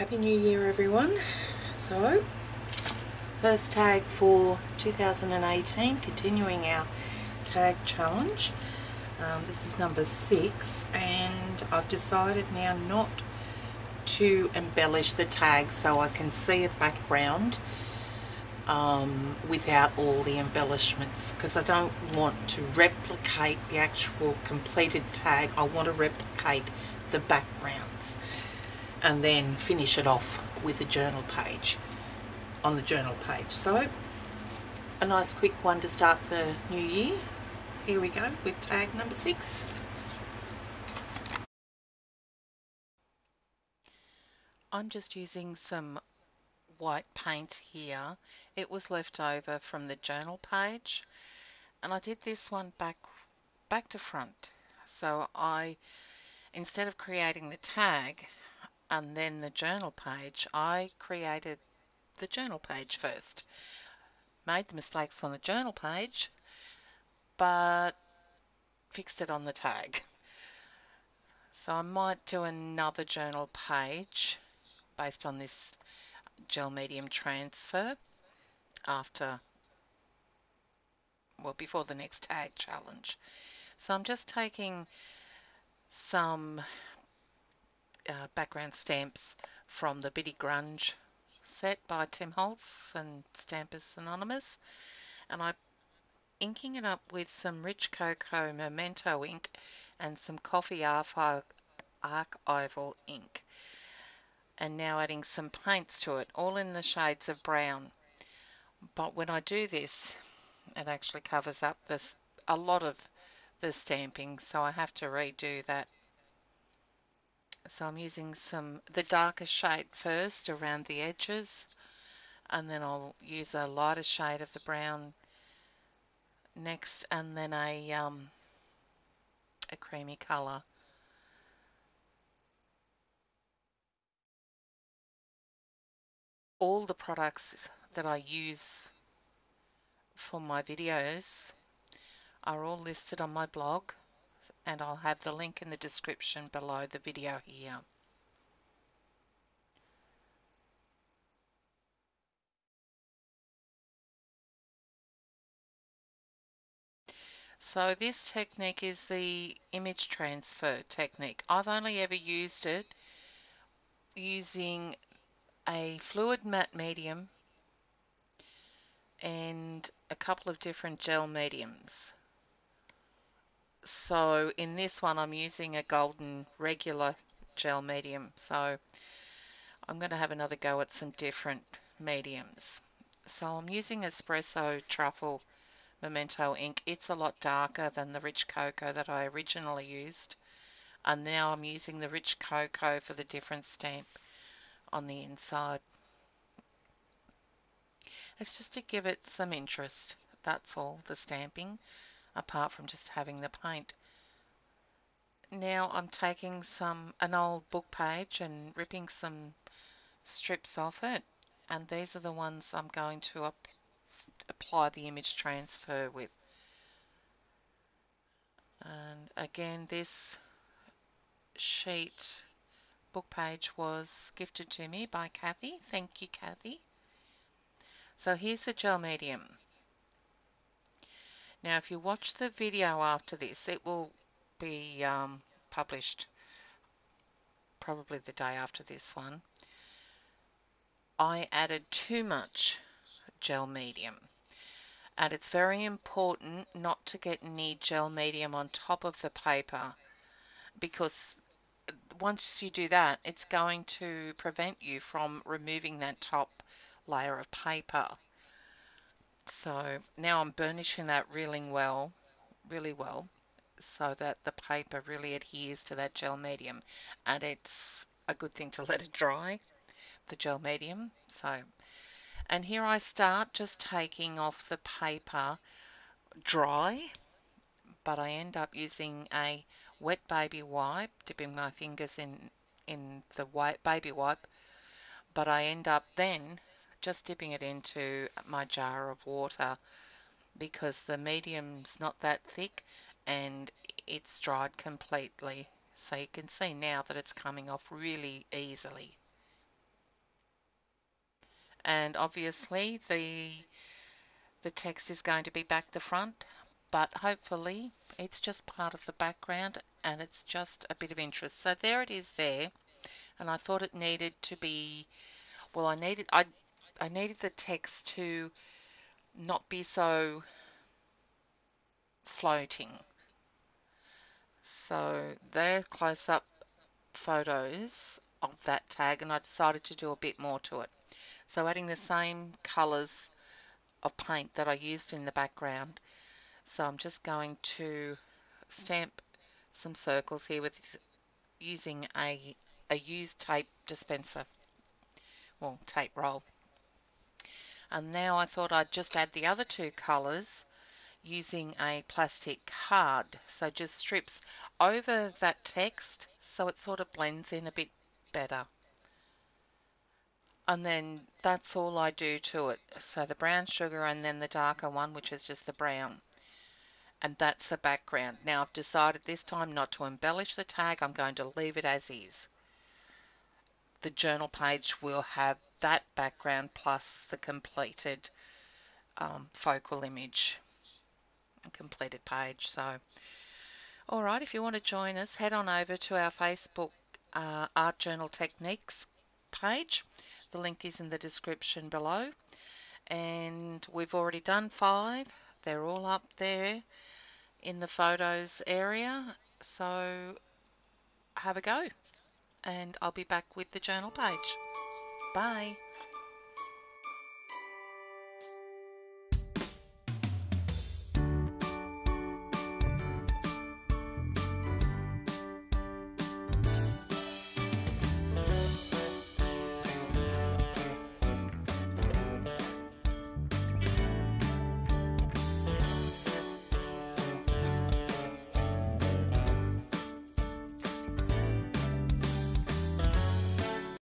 Happy New Year everyone. So, first tag for 2018, continuing our tag challenge. This is number 6 and I've decided now not to embellish the tag so I can see a background without all the embellishments, because I don't want to replicate the actual completed tag. I want to replicate the backgrounds and then finish it off with the journal page, on the journal page. So a nice quick one to start the new year. Here we go with tag number 6. I'm just using some white paint here. It was left over from the journal page and I did this one back to front. So instead of creating the tag and then the journal page, I created the journal page first. Made the mistakes on the journal page, but fixed it on the tag. So I might do another journal page based on this gel medium transfer before the next tag challenge. So I'm just taking some background stamps from the Bitty Grunge set by Tim Holtz and Stampers Anonymous, and I'm inking it up with some rich cocoa Memento ink and some coffee archival ink, and now adding some paints to it, all in the shades of brown. But when I do this, it actually covers up a lot of the stamping, so I have to redo that. So I'm using the darker shade first around the edges, and then I'll use a lighter shade of the brown next, and then a creamy colour. All the products that I use for my videos are all listed on my blog, and I'll have the link in the description below the video here. So this technique is the image transfer technique. I've only ever used it using a fluid matte medium and a couple of different gel mediums. So in this one I'm using a golden regular gel medium, so I'm going to have another go at some different mediums. So I'm using espresso truffle Memento ink. It's a lot darker than the rich cocoa that I originally used, and now I'm using the rich cocoa for the different stamp on the inside. It's just to give it some interest, that's all, the stamping, apart from just having the paint. Now I'm taking an old book page and ripping some strips off it, and these are the ones I'm going to apply the image transfer with. And again, this sheet book page was gifted to me by Cathy. Thank you, Cathy. So here's the gel medium. Now if you watch the video after this, it will be published probably the day after this one. I added too much gel medium, and it's very important not to get any gel medium on top of the paper, because once you do that, it's going to prevent you from removing that top layer of paper. So now I'm burnishing that really well, so that the paper really adheres to that gel medium, and it's a good thing to let it dry, the gel medium. And here I start just taking off the paper dry, but I end up using a wet baby wipe, dipping my fingers in the baby wipe, but I end up then just dipping it into my jar of water, because the medium's not that thick and it's dried completely. So you can see now that it's coming off really easily. and obviously the text is going to be back to front, but hopefully it's just part of the background and it's just a bit of interest. So there it is there, and I thought it needed to be, well, I needed the text to not be so floating. So they're close-up photos of that tag, and I decided to do a bit more to it. So adding the same colours of paint that I used in the background. So I'm just going to stamp some circles here with using a used tape dispenser, well, tape roll. And now I thought I'd just add the other two colours using a plastic card. So just strips over that text so it sort of blends in a bit better. And then that's all I do to it. So the brown sugar and then the darker one, which is just the brown. And that's the background. Now I've decided this time not to embellish the tag. I'm going to leave it as is. The journal page will have that background plus the completed focal image, completed page. So, all right, if you want to join us, head on over to our Facebook Art Journal Techniques page. The link is in the description below. And we've already done 5. They're all up there in the photos area. So have a go. And I'll be back with the journal page. Bye.